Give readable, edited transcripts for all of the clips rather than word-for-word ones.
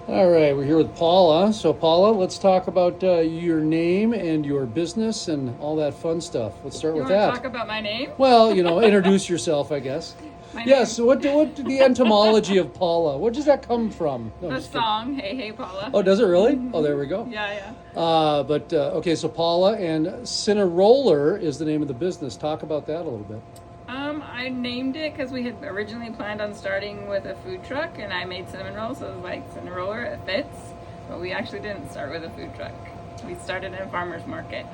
All right, we're here with Paula. So, Paula, let's talk about your name and your business and all that fun stuff. Let's start You with want to that. talk about my name? Well, introduce yourself, I guess. My Yes. name, So, what the etymology of Paula? What does that come from? No, I'm the just kidding. song, Hey Hey Paula. Oh, does it really? Oh, there we go. Yeah. But okay, so Paula and Cineroller is the name of the business. Talk about that a little bit. I named it because we had originally planned on starting with a food truck, and I made cinnamon rolls, so it was like cinnamon roller, it fits. But we actually didn't start with a food truck. We started in a farmer's market.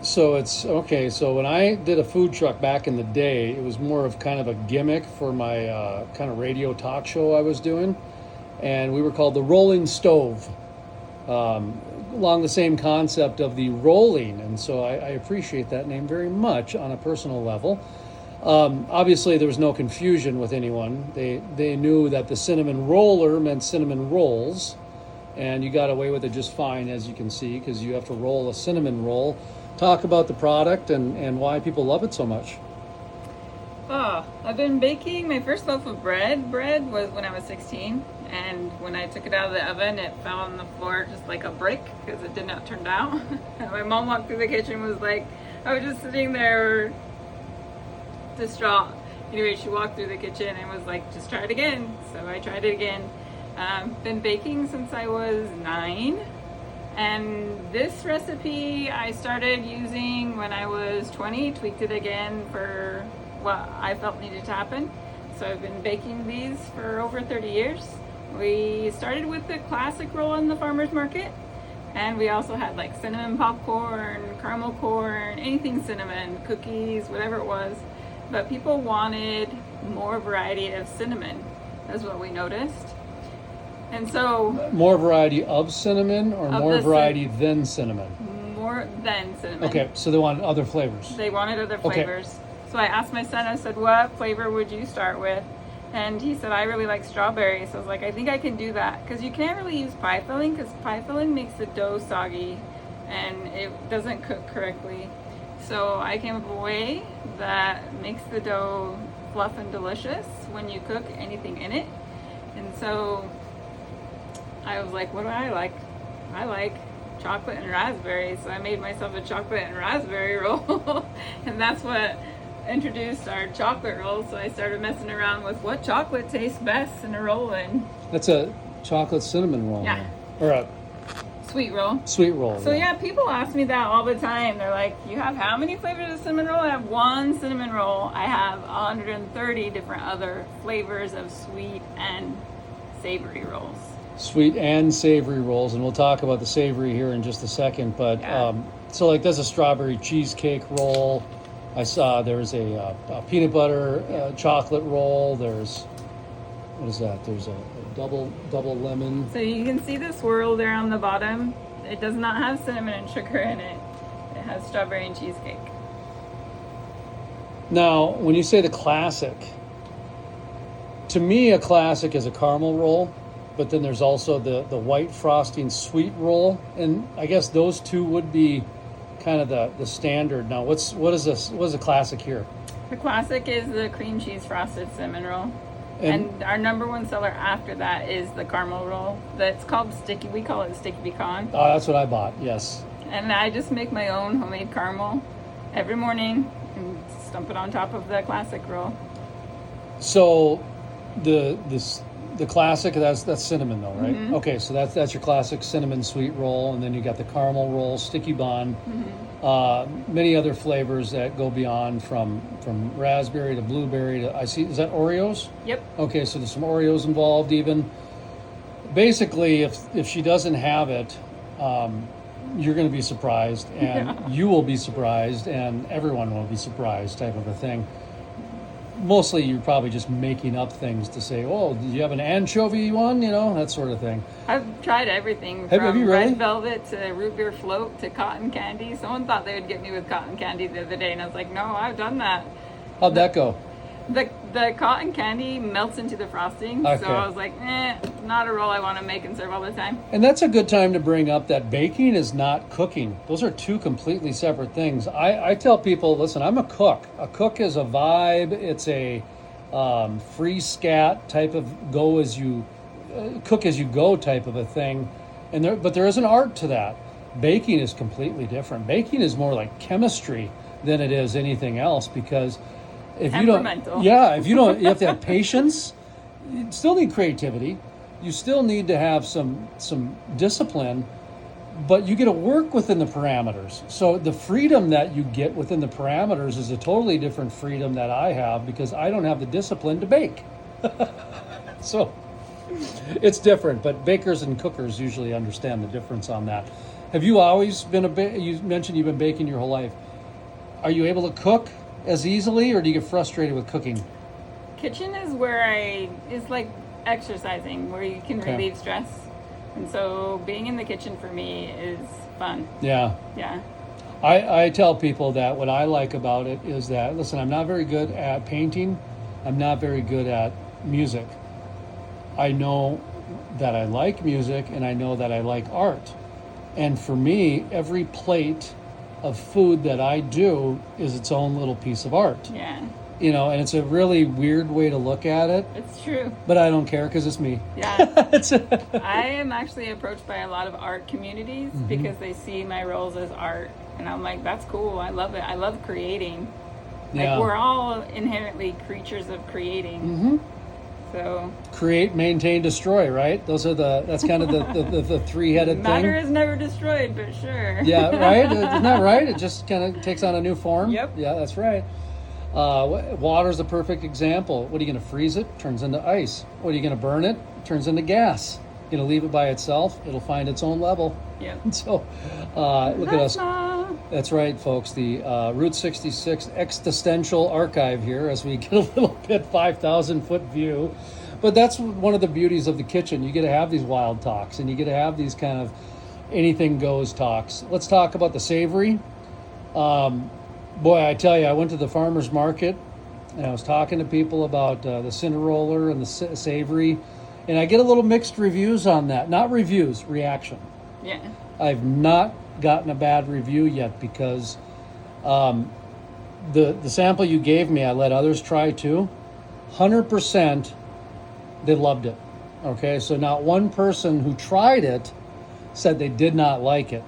So it's okay. So when I did a food truck back in the day, it was more of kind of a gimmick for my kind of radio talk show I was doing, and we were called the Rolling Stove, along the same concept of the rolling. And so I appreciate that name very much on a personal level. Obviously, there was no confusion with anyone. They knew that the cinnamon roller meant cinnamon rolls, and you got away with it just fine, as you can see, because you have to roll a cinnamon roll. Talk about the product and why people love it so much. Oh, I've been baking my first loaf of bread. Bread was when I was 16, and when I took it out of the oven, it fell on the floor just like a brick because it did not turn out. And my mom walked through the kitchen, was like, I was just sitting there distraught. Anyway, she walked through the kitchen and was like, just try it again. So I tried it again. Been baking since I was 9. And this recipe I started using when I was 20, tweaked it again for what I felt needed to happen. So I've been baking these for over 30 years. We started with the classic roll in the farmer's market. And we also had like cinnamon popcorn, caramel corn, anything cinnamon, cookies, whatever it was. But people wanted more variety of cinnamon. That's what we noticed. And so More variety of cinnamon or Of more the variety than cinnamon? more than cinnamon. Okay, so they want other flavors. They wanted other Okay. flavors. So I asked my son, I said, what flavor would you start with? And he said, I really like strawberry. So I was like, I think I can do that. Because you can't really use pie filling because pie filling makes the dough soggy and it doesn't cook correctly. So I came up with a way that makes the dough fluff and delicious when you cook anything in it. And so I was like, what do I like? I like chocolate and raspberry. So I made myself a chocolate and raspberry roll. And that's what introduced our chocolate roll. So I started messing around with what chocolate tastes best in a roll and That's a chocolate cinnamon roll. Yeah. Or a sweet roll. sweet roll. So yeah, people ask me that all the time. They're like, you have how many flavors of cinnamon roll? I have one cinnamon roll. I have 130 different other flavors of sweet and savory rolls. Sweet and savory rolls, and we'll talk about the savory here in just a second. But Yeah. so like there's a strawberry cheesecake roll. I saw there's a peanut butter chocolate roll. There's what is that? There's a double lemon. So you can see the swirl there on the bottom. It does not have cinnamon and sugar in it. It has strawberry and cheesecake. Now, when you say the classic, to me a classic is a caramel roll, but then there's also the white frosting sweet roll, and I guess those two would be kind of the standard. Now, what is a classic here? The classic is the cream cheese frosted cinnamon roll. And our number one seller after that is the caramel roll. That's called sticky. We call it sticky pecan. Oh, that's what I bought. Yes. And I just make my own homemade caramel every morning and stump it on top of the classic roll. So, the classic that's cinnamon though, right? Mm-hmm. Okay, so that's your classic cinnamon sweet roll, and then you got the caramel roll, sticky bun, many other flavors that go beyond from raspberry to blueberry to I see. Is that Oreos? Yep. Okay, so there's some Oreos involved even. Basically, if she doesn't have it, you're going to be surprised, and you will be surprised, and everyone will be surprised, type of a thing. Mostly, you're probably just making up things to say, "Oh, do you have an anchovy one?" That sort of thing. I've tried everything Have from you really? red velvet to root beer float to cotton candy. Someone thought they would get me with cotton candy the other day, and I was like, no, I've done that. How'd that go? The cotton candy melts into the frosting, Okay. so I was like, not a roll I want to make and serve all the time. And that's a good time to bring up that baking is not cooking. Those are two completely separate things. I tell people, listen, I'm a cook. A cook is a vibe. It's a free scat type of go as you cook as you go type of a thing, but there is an art to that. Baking is completely different. Baking is more like chemistry than it is anything else, because if you don't, Temperamental. if you don't, you have to have patience. You still need creativity. You still need to have some discipline, but you get to work within the parameters. So the freedom that you get within the parameters is a totally different freedom that I have, because I don't have the discipline to bake. So it's different, but bakers and cookers usually understand the difference on that. Have you always been you mentioned you've been baking your whole life. Are you able to cook as easily, or do you get frustrated with cooking? Kitchen is where it's like exercising, where you can Okay. relieve stress. And so being in the kitchen for me is fun. Yeah. Yeah. I tell people that what I like about it is that, listen, I'm not very good at painting. I'm not very good at music. I know that I like music, and I know that I like art. And for me, every plate of food that I do is its own little piece of art. Yeah. And it's a really weird way to look at it, It's true. but I don't care because it's me. Yeah. It's I am actually approached by a lot of art communities Mm-hmm. because they see my roles as art. And I'm like, that's cool. I love it. I love creating. Yeah. Like, we're all inherently creatures of creating. Mhm. So Create, maintain, destroy, right? That's kind of the three-headed matter thing. is never destroyed, but sure. Yeah, right? Isn't that right? It just kind of takes on a new form. Yep. Yeah, that's right. Water's a perfect example. What are you going to freeze it? Turns into ice. What are you going to burn it? Turns into gas. You're going to leave it by itself. It'll find its own level. Yep. So look at us. Plasma. That's right, folks. The Route 66 existential archive here, as we get a little bit 5,000-foot view. But that's one of the beauties of the kitchen. You get to have these wild talks, and you get to have these kind of anything goes talks. Let's talk about the savory. Boy, I tell you, I went to the farmer's market, and I was talking to people about the cinder roller and the savory, and I get a little mixed reviews on that. Not reviews, reaction. Yeah. I've not gotten a bad review yet, because the sample you gave me, I let others try too. 100% they loved it. Okay, so not one person who tried it said they did not like it.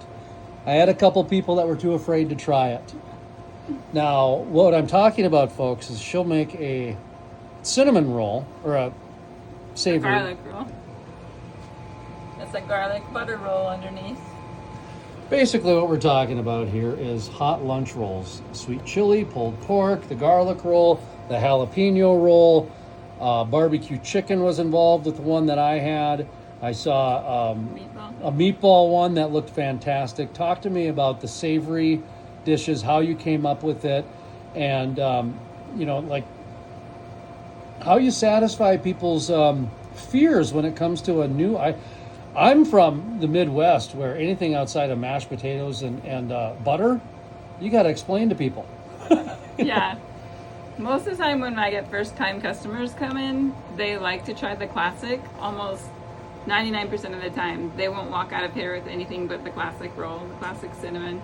I had a couple people that were too afraid to try it. Now, what I'm talking about, folks, is she'll make a cinnamon roll, or a savory. Garlic roll. That's a garlic butter roll underneath. Basically, what we're talking about here is hot lunch rolls. Sweet chili, pulled pork, the garlic roll, the jalapeno roll. Barbecue chicken was involved with the one that I had. I saw Meatball. a meatball one that looked fantastic. Talk to me about the savory dishes, how you came up with it, and like how you satisfy people's fears when it comes to a new. I'm from the Midwest, where anything outside of mashed potatoes and butter, you got to explain to people. Yeah. Most of the time when I get first time customers come in, they like to try the classic. Almost 99% of the time, they won't walk out of here with anything but the classic roll, the classic cinnamon.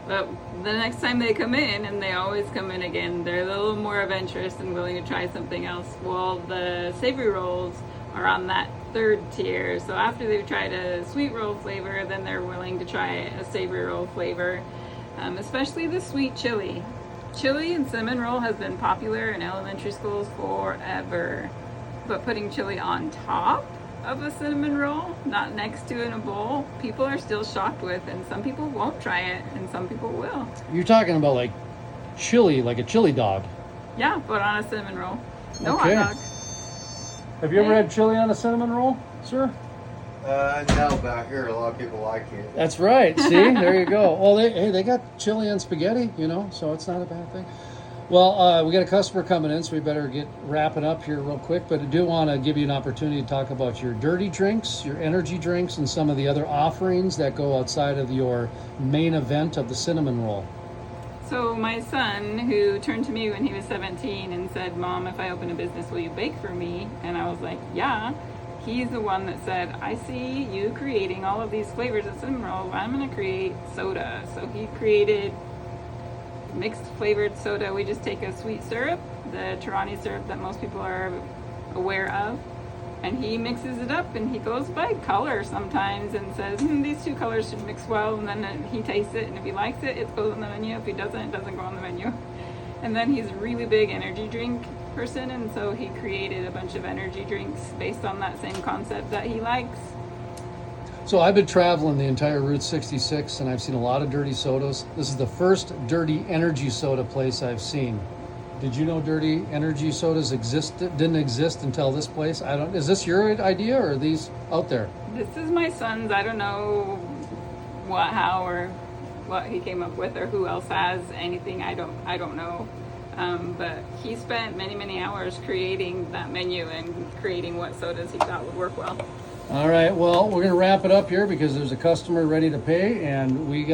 But the next time they come in, and they always come in again, they're a little more adventurous and willing to try something else. Well, the savory rolls are on that third tier. So after they've tried a sweet roll flavor, then they're willing to try a savory roll flavor, especially the sweet chili. Chili and cinnamon roll has been popular in elementary schools forever. But putting chili on top of a cinnamon roll, not next to in a bowl, people are still shocked with, and some people won't try it, and some people will. You're talking about like chili, like a chili dog. Yeah, but on a cinnamon roll. No Okay. hot dog. Have you ever had chili on a cinnamon roll, sir? No, but I hear a lot of people like it. That's right. See, there you go. Well, they got chili and spaghetti, so it's not a bad thing. Well, we got a customer coming in, so we better get wrapping up here real quick. But I do want to give you an opportunity to talk about your dirty drinks, your energy drinks, and some of the other offerings that go outside of your main event of the cinnamon roll. So my son, who turned to me when he was 17 and said, "Mom, if I open a business, will you bake for me?" And I was like, "Yeah." He's the one that said, "I see you creating all of these flavors of cinnamon roll. I'm going to create soda." So he created mixed flavored soda. We just take a sweet syrup, the Torani syrup that most people are aware of, And he mixes it up, and he goes by color sometimes and says, these two colors should mix well. And then he tastes it, and if he likes it, it goes on the menu. If he doesn't, it doesn't go on the menu. And then he's a really big energy drink person, and so he created a bunch of energy drinks based on that same concept that he likes. So I've been traveling the entire Route 66, and I've seen a lot of dirty sodas. This is the first dirty energy soda place I've seen. Did you know dirty energy sodas didn't exist until this place? Is this your idea, or are these out there? This is my son's. I don't know how, or what he came up with, or who else has anything. I don't know. But he spent many hours creating that menu and creating what sodas he thought would work well. All right, well, we're going to wrap it up here because there's a customer ready to pay, and we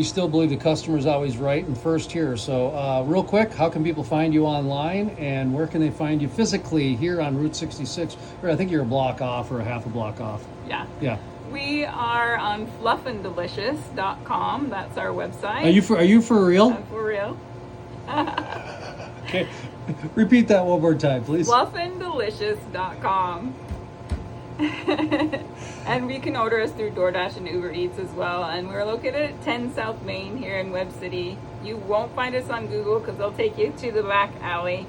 still believe the customer's always right and first here. So real quick, how can people find you online, and where can they find you physically here on Route 66? Or I think you're a block off or a half a block off. Yeah. We are on fluffanddelicious.com. That's our website. Are you for real? I'm for real. Okay. Repeat that one more time, please. fluffanddelicious.com. And you can order us through DoorDash and Uber Eats as well. And we're located at 10 South Main here in Webb City. You won't find us on Google because they'll take you to the back alley.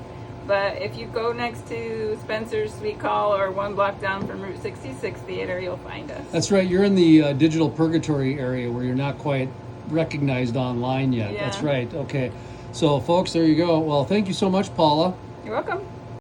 But if you go next to Spencer's Sweet Call or one block down from Route 66 Theater, you'll find us. That's right. You're in the digital purgatory area where you're not quite recognized online yet. Yeah. That's right. Okay. So, folks, there you go. Well, thank you so much, Paula. You're welcome.